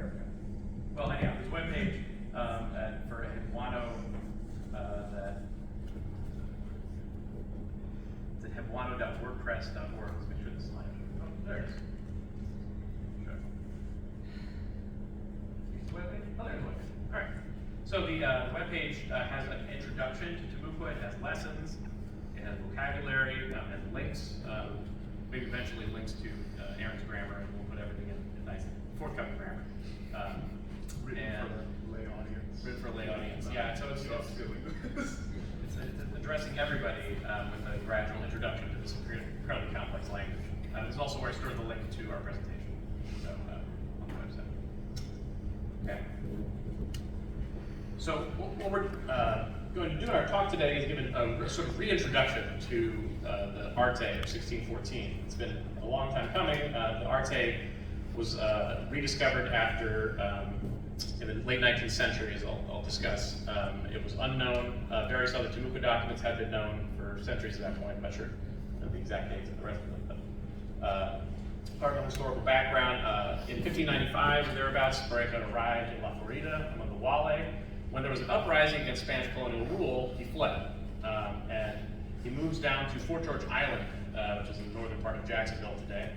America. Well, anyhow, this webpage for Hebuano, that it's at hebuano.wordpress.org. Let's make sure this slide. Oh, there it is. Sure. Webpage? Oh, there's the webpage. All right. So the webpage has an introduction to Timucua. It has lessons. It has vocabulary. It has links. Maybe eventually links to Aaron's grammar, and we'll put everything in nice forthcoming grammar. Written for lay audience. Written for lay audience. Yeah. So it's addressing everybody with a gradual introduction to this incredibly complex language. This is also where I stored the link to our presentation. So on the website. Okay. So what we're going to do in our talk today is give a sort of reintroduction to the Arte of 1614. It's been a long time coming. The Arte was rediscovered after, in the late 19th century, as I'll discuss. It was unknown. Various other Timucua documents had been known for centuries at that point. I'm not sure of the exact dates of the rest of them. But part of the historical background, in 1595 or thereabouts, Flagler arrived in La Florida among the Wale. When there was an uprising against Spanish colonial rule, he fled. And he moves down to Fort George Island, which is in the northern part of Jacksonville today,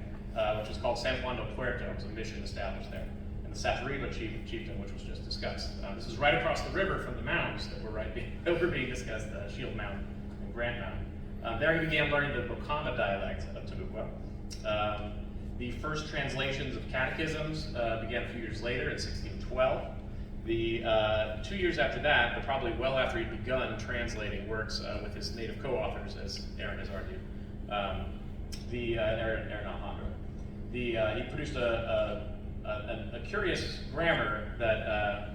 which is called San Juan del Puerto. It was a mission established there. And the Safariba chieftain, which was just discussed. This is right across the river from the mounds that were being discussed, Shield Mound and Grant Mound. There he began learning the Bocama dialect of Timucua. The first translations of catechisms began a few years later in 1612. The 2 years after that, but probably well after he'd begun translating works with his native co-authors, as Aaron has argued, Aaron Alejandro, he produced a curious grammar that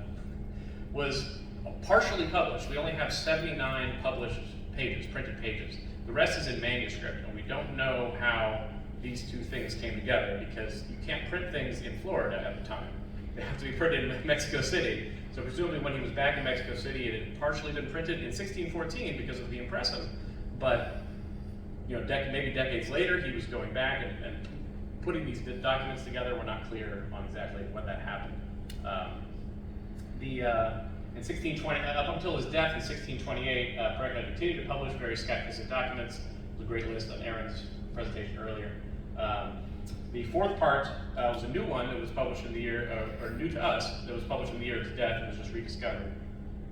was partially published. We only have 79 published pages, printed pages. The rest is in manuscript, and we don't know how these two things came together because you can't print things in Florida at the time. They have to be printed in Mexico City. So presumably when he was back in Mexico City, it had partially been printed in 1614 because of the impressum. But maybe decades later, he was going back and putting these documents together. We're not clear on exactly when that happened. In 1620, up until his death in 1628, Flagler continued to publish various catechism documents. There's a great list on Aaron's presentation earlier. The fourth part was a new one that was published in the year, or new to us, that was published in the year of his death and was just rediscovered,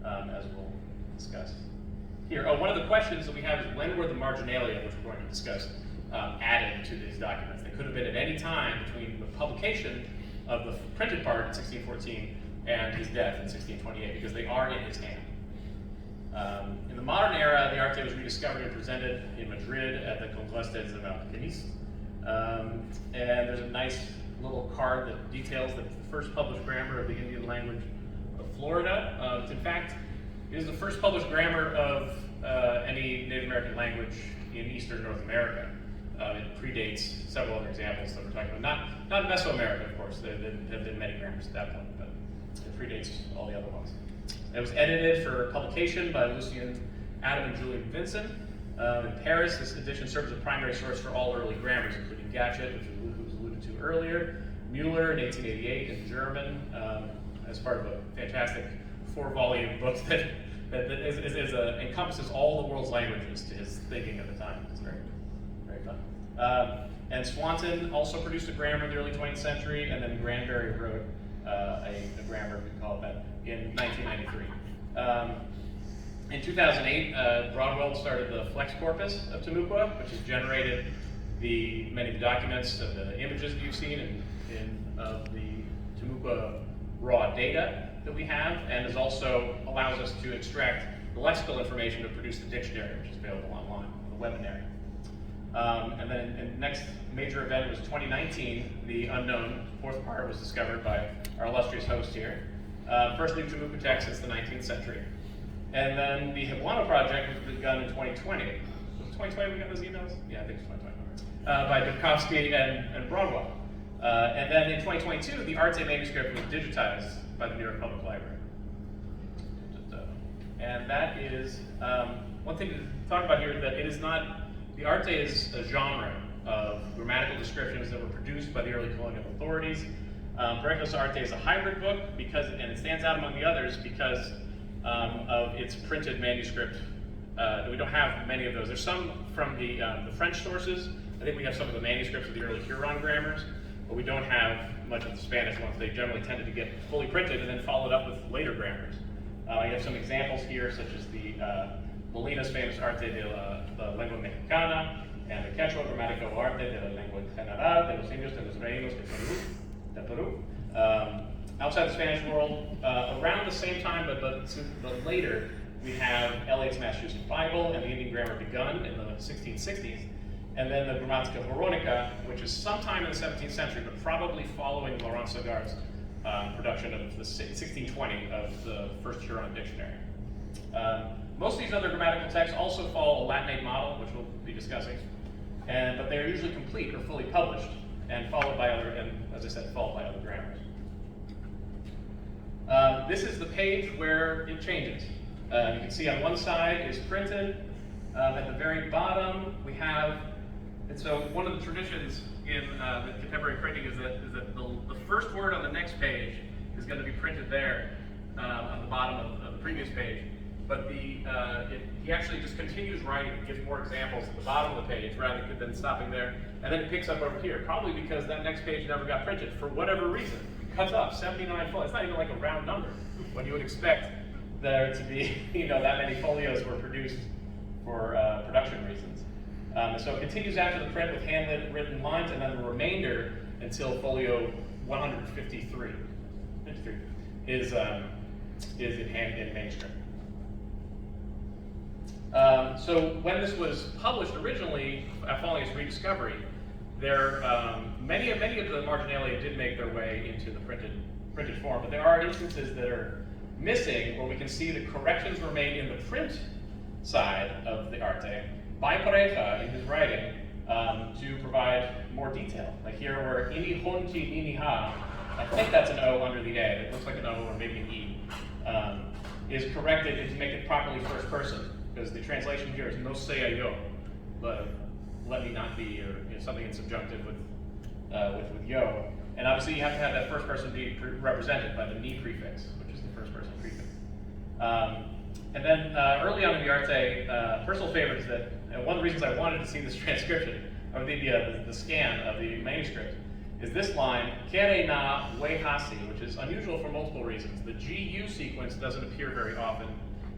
as we'll discuss here. One of the questions that we have is when were the marginalia, which we're going to discuss, added to these documents? They could have been at any time between the publication of the printed part in 1614 and his death in 1628, because they are in his hand. In the modern era, the Arte was rediscovered and presented in Madrid at the Congreso de Valladolid. And there's a nice little card that details the first published grammar of the Indian language of Florida. In fact, it is the first published grammar of any Native American language in Eastern North America. It predates several other examples that we're talking about. Not Mesoamerica, of course. There have been many grammars at that point, but it predates all the other ones. It was edited for publication by Lucien Adam and Julian Vincent. In Paris, this edition serves as a primary source for all early grammars, including Gatchett, which was alluded to earlier, Mueller in 1888 in German, as part of a fantastic 4-volume book that encompasses all the world's languages to his thinking at the time. It's very, very fun. And Swanton also produced a grammar in the early 20th century, and then Granberry wrote a grammar, we call it that, in 1993. In 2008, Broadwell started the Flex Corpus of Timucua, which has generated many of the documents of the images that you've seen of the Timucua raw data that we have, and also allows us to extract the lexical information to produce the dictionary, which is available online on the webinary. And then the next major event was 2019. The unknown fourth part was discovered by our illustrious host here. First new Timucua text since the 19th century. And then the Hebuano project was begun in 2020. Was it 2020 we got those emails? Yeah, I think it's 2020. By Dubkovsky and Broadwell. And then in 2022, the Arte manuscript was digitized by the New York Public Library. And that is, one thing to talk about here is that it is not, the Arte is a genre of grammatical descriptions that were produced by the early colonial authorities. Periculus Arte is a hybrid book and it stands out among the others because of its printed manuscript. We don't have many of those. There's some from the French sources. I think we have some of the manuscripts of the early Huron grammars, but we don't have much of the Spanish ones. They generally tended to get fully printed and then followed up with later grammars. I have some examples here, such as the Molina's famous Arte de la Lengua Mexicana and the Quechua Gramático Arte de la Lengua General de los Indios de los Reinos de Peru. Outside the Spanish world, around the same time, but later, we have Eliot's Massachusetts Bible and the Indian Grammar Begun in the 1660s, and then the Grammatica Veronica, which is sometime in the 17th century, but probably following Laurent Sagard's production of the 1620 of the first Huron dictionary. Most of these other grammatical texts also follow a Latinate model, which we'll be discussing, but they're usually complete or fully published and followed by other, and as I said, followed by other grammars. This is the page where it changes. You can see on one side is printed. At the very bottom, we have, and so one of the traditions in the contemporary printing is that the first word on the next page is going to be printed there on the bottom of the previous page. But he actually just continues writing, gives more examples at the bottom of the page rather than stopping there, and then it picks up over here, probably because that next page never got printed for whatever reason. It cuts off 79 folios. It's not even like a round number when you would expect there to be, that many folios were produced for production reasons. So it continues after the print with handwritten lines, and then the remainder until folio 153 is in manuscript. So when this was published originally, following its rediscovery, many of the marginalia did make their way into the printed form, but there are instances that are missing where we can see the corrections were made in the print side of the Arte by Pareja in his writing to provide more detail. Like here where ini honti ini ha, I think that's an O under the A, it looks like an O or maybe an E, is corrected and to make it properly first person, because the translation here is no sea yo, but let me not be, or something in subjunctive with yo. And obviously you have to have that first person be represented by the ni prefix, which is the first person prefix. And then early on in the Arte, personal favorite is that, and one of the reasons I wanted to see this transcription, or the scan of the manuscript, is this line, kere na we hasi, which is unusual for multiple reasons. The GU sequence doesn't appear very often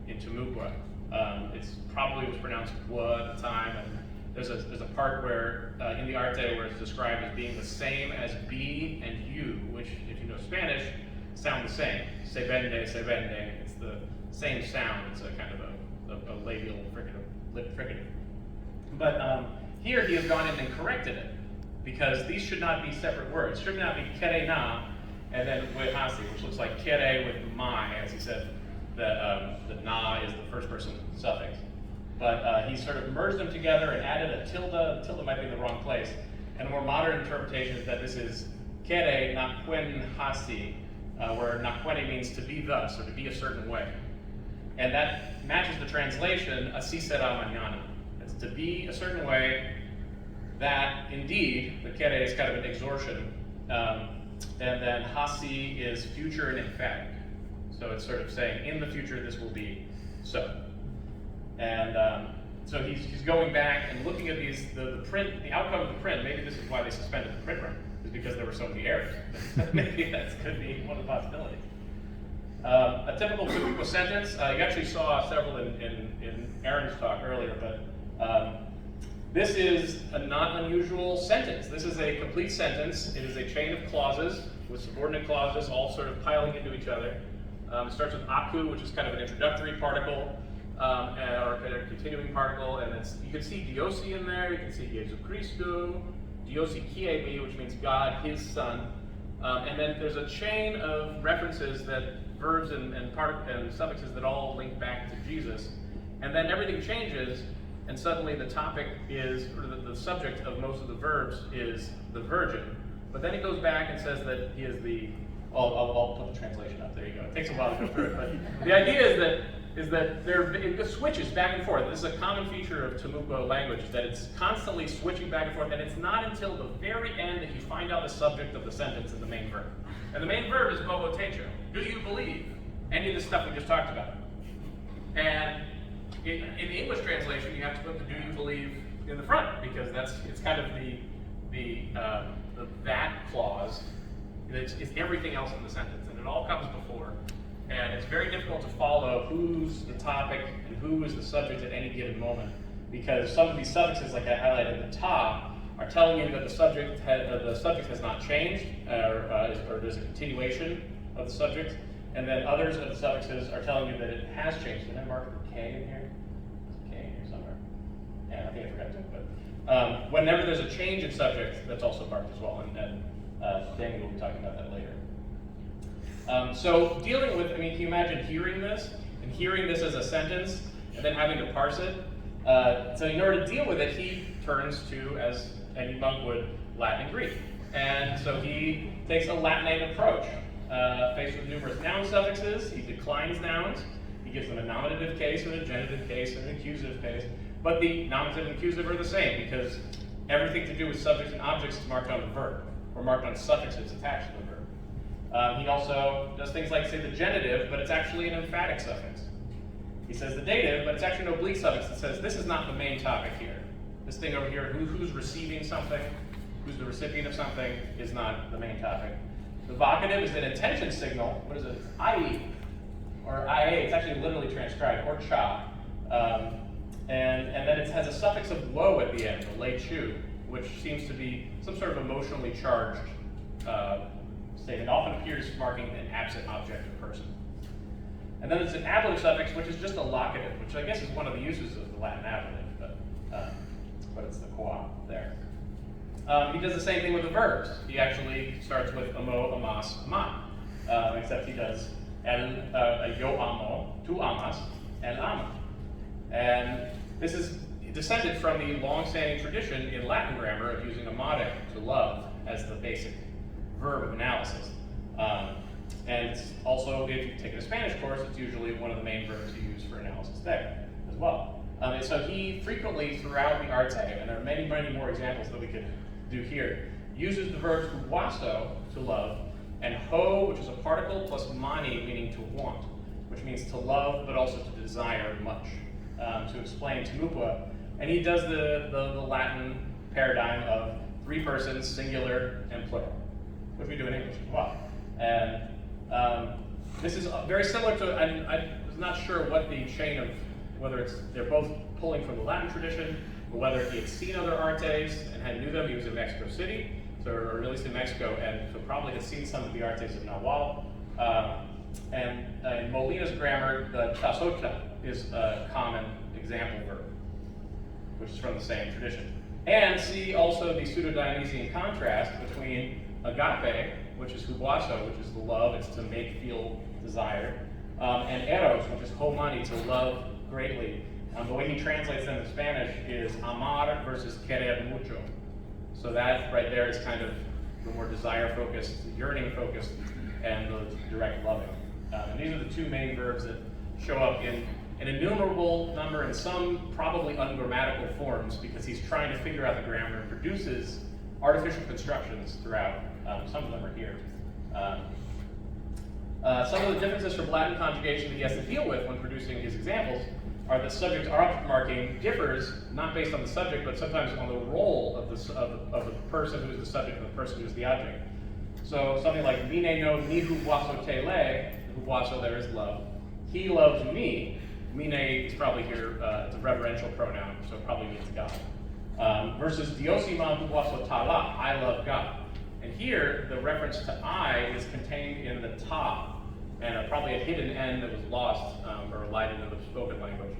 in Timucua. It's probably was pronounced gua at the time, and there's a part where in the Arte where it's described as being the same as B and U, which, if you know Spanish, sound the same. Se vende, it's the same sound. It's a kind of a labial lip fricative. But here he has gone in and corrected it, because these should not be separate words. Should not be kere na and then wehasi, which looks like kere with my, as he said. The na is the first person suffix. But he sort of merged them together and added a tilde. The tilde might be in the wrong place. And a more modern interpretation is that this is kere naquen hasi, where naquen means to be thus, or to be a certain way. And that matches the translation, así será mañana. It's to be a certain way, that indeed, the kere is kind of an exortion, and then hasi is future and emphatic. So it's sort of saying, in the future, this will be so. And so he's going back and looking at the print, the outcome of the print. Maybe this is why they suspended the print run, is because there were so many errors. Maybe that could be one of the possibilities. A typical Timucua sentence, you actually saw several in Aaron's talk earlier, but this is a not unusual sentence. This is a complete sentence. It is a chain of clauses with subordinate clauses all sort of piling into each other. It starts with aku, which is kind of an introductory particle, or a continuing particle, and you can see diosi in there, you can see Jesu Christu, diosi kie me, which means God, his son, and then there's a chain of references that verbs and suffixes that all link back to Jesus, and then everything changes, and suddenly the topic is, or the subject of most of the verbs is the virgin, but then it goes back and says that he is the, I'll put the translation up, there you go. It takes a while to go through it, but the idea is that it switches back and forth. This is a common feature of Timucua language, that it's constantly switching back and forth, and it's not until the very end that you find out the subject of the sentence in the main verb. And the main verb is boho techo. Do you believe? Any of the stuff we just talked about. And in the English translation, you have to put the do you believe in the front, because it's kind of the that clause. It's everything else in the sentence, and it all comes before. And it's very difficult to follow who's the topic and who is the subject at any given moment, because some of these suffixes, like I highlighted at the top, are telling you that the subject has not changed, or there's a continuation of the subject, and then others of the suffixes are telling you that it has changed. Did I mark the K in here? There's a K in here somewhere. Yeah, I think I forgot to. But whenever there's a change in subject, that's also marked as well, and Daniel will be talking about that later. So dealing with, can you imagine hearing this as a sentence, and then having to parse it? So in order to deal with it, he turns to, as any monk would, Latin and Greek. And so he takes a Latinate approach. Faced with numerous noun suffixes, he declines nouns. He gives them a nominative case and a genitive case and an accusative case. But the nominative and accusative are the same, because everything to do with subjects and objects is marked on the verb, or marked on suffixes attached to the verb. He also does things like say the genitive, but it's actually an emphatic suffix. He says the dative, but it's actually an oblique suffix that says this is not the main topic here. This thing over here, who's receiving something, who's the recipient of something, is not the main topic. The vocative is an intention signal. What is it? It's I-E, or I-A. It's actually literally transcribed, or cha. And then it has a suffix of lo at the end, the lei chu, which seems to be some sort of emotionally charged statement. It often appears marking an absent object or person. And then there's an ablative suffix, which is just a locative, which I guess is one of the uses of the Latin ablative, but it's the qua there. He does the same thing with the verbs. He actually starts with amo, amas, ama, except he does yo amo, tu amas, and ama. And this is descended from the long-standing tradition in Latin grammar of using amare, to love, as the basic verb of analysis. And it's also, if you take a Spanish course, it's usually one of the main verbs you use for analysis there as well. And so he frequently, throughout the arte, and there are many, many more examples that we could do here, uses the verbs huwaso, to love, and ho, which is a particle, plus mani, meaning to want, which means to love, but also to desire much, to explain tumupua. And he does the Latin paradigm of three persons, singular and plural, which we do in English as well. And this is very similar to, I was not sure what the chain of, whether they're both pulling from the Latin tradition, or whether he had seen other artes and knew them. He was in Mexico City, or at least in Mexico, and so probably had seen some of the artes of Nahuatl. And in Molina's grammar, the chasocha is a common example verb, which is from the same tradition. And see also the pseudo-Dionysian contrast between agape, which is huwaso, which is the love, it's to make, feel, desire, and eros, which is homani, to love greatly. The way he translates them in Spanish is amar versus querer mucho. So that right there is kind of the more desire-focused, yearning-focused, and the direct loving. And these are the two main verbs that show up in an innumerable number, and some probably ungrammatical forms, because he's trying to figure out the grammar and produces artificial constructions throughout. Some of them are here. Some of the differences from Latin conjugation that he has to deal with when producing his examples are that subject-object marking differs not based on the subject, but sometimes on the role of the person who is the subject and the person who is the object. So something like mine no ni huwaso te le, huwaso there is love. He loves me. Mine is probably here, it's a reverential pronoun, so it probably means God. Versus diosima huwaso tala, I love God. And here, the reference to I is contained in the ta, and probably a hidden N that was lost or elided in the spoken language.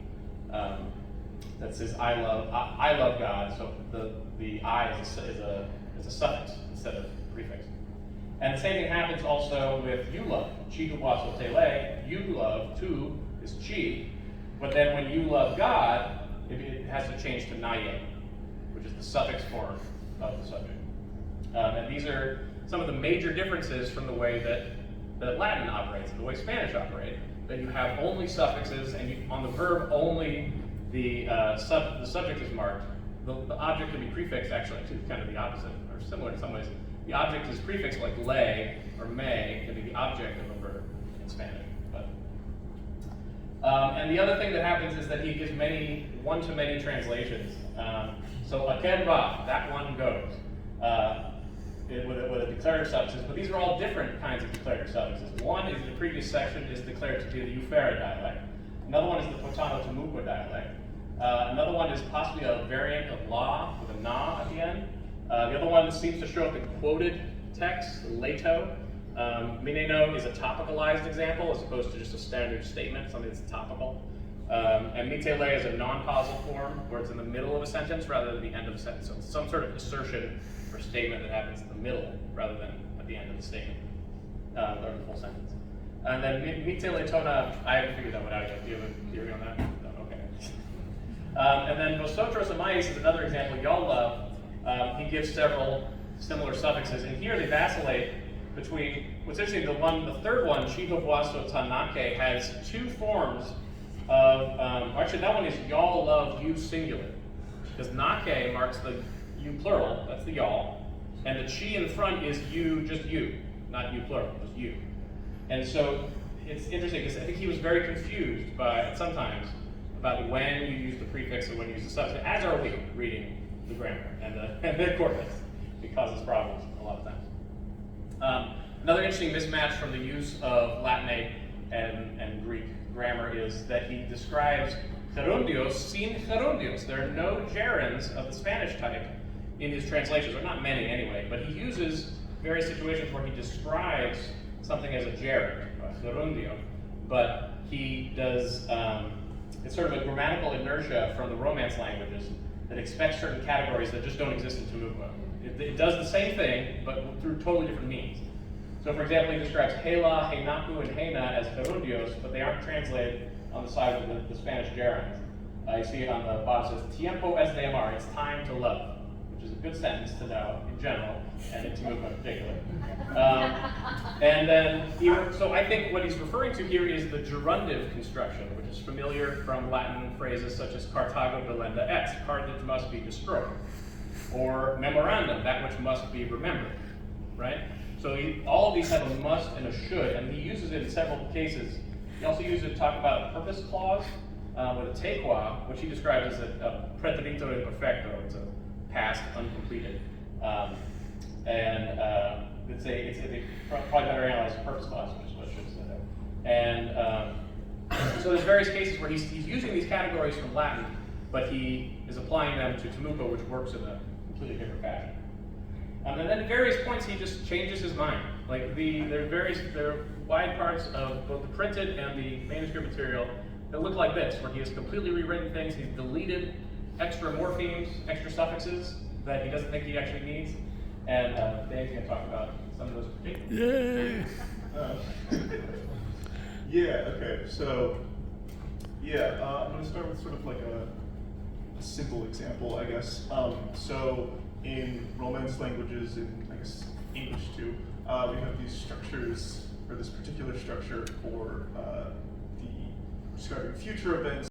That says I love God. So the I is a suffix instead of prefix. And the same thing happens also with you love. Chi huwaso tele, you love, tu is chi. But then when you love God, it has to change to naye, which is the suffix form of the subject. And these are some of the major differences from the way that Latin operates, the way Spanish operates, that you have only suffixes, and on the verb only the subject is marked. The object can be prefixed, actually, to kind of the opposite, or similar in some ways. the object is prefixed like le or me, can be the object of a verb in Spanish. But, and the other thing that happens is that he gives many one-to-many translations. So aquel va, that one goes, with a declarative suffixes, but these are all different kinds of declarative suffixes. One is the previous section is declared to be the Ufera dialect. Another one is the Potano-Temuco dialect. Another one is possibly a variant of la with a na at the end. The other one seems to show up in quoted text, leto. Mineno is a topicalized example as opposed to just a standard statement, something that's topical. And mitele is a non-causal form where it's in the middle of a sentence rather than the end of a sentence. So it's some sort of assertion or statement that happens in the middle rather than at the end of the statement, or the full sentence. And then mitele tona, I haven't figured that one out yet. Do you have a theory on that? No, okay. And then vosotros amais is another example y'all love. He gives several similar suffixes, and here they vacillate between, what's interesting, the third one, chihobuaso tanake, has two forms of, actually that one is y'all love you singular, because nake marks the you plural, that's the y'all, and the chi in front is you, just you, not you plural, just you. And so it's interesting, because I think he was very confused by, sometimes, about when you use the prefix and when you use the suffix, as are we reading the grammar and the corpus. It causes problems a lot of times. Another interesting mismatch from the use of Latinate and Greek grammar is that he describes gerundios sin gerundios. There are no gerunds of the Spanish type in his translations, or not many anyway, but he uses various situations where he describes something as a gerund, a gerundio, but he does, it's sort of a grammatical inertia from the Romance languages that expects certain categories that just don't exist in Temuco. It does the same thing, but through totally different means. So for example, he describes Hela, Henaku, and Hena as gerundios, but they aren't translated on the side of the Spanish gerunds. You see it on the bottom, it says, tiempo es de amar, it's time to love, which is a good sentence to know in general, and in Temuco in particular. And then, so I think what he's referring to here is the gerundive construction, which is familiar from Latin phrases such as Carthago delenda est, Carthage must be destroyed, or memorandum, that which must be remembered, right? So all of these have a must and a should, and he uses it in several cases. He also uses it to talk about a purpose clause with a tequa, which he describes as a preterito imperfecto. It's a past uncompleted. It's a probably better analyzed purpose clause, which is what it should say there. And so there's various cases where he's using these categories from Latin, but he is applying them to Temuco, which works in a completely different fashion. And then at various points, he just changes his mind. Like there are wide parts of both the printed and the manuscript material that look like this, where he has completely rewritten things. He's deleted extra morphemes, extra suffixes that he doesn't think he actually needs. And Dave's going to talk about some of those particularly. Yay! Okay. So, I'm going to start with sort of like a simple example, I guess. So in Romance languages, and I guess English too, we have these structures, or this particular structure for describing future events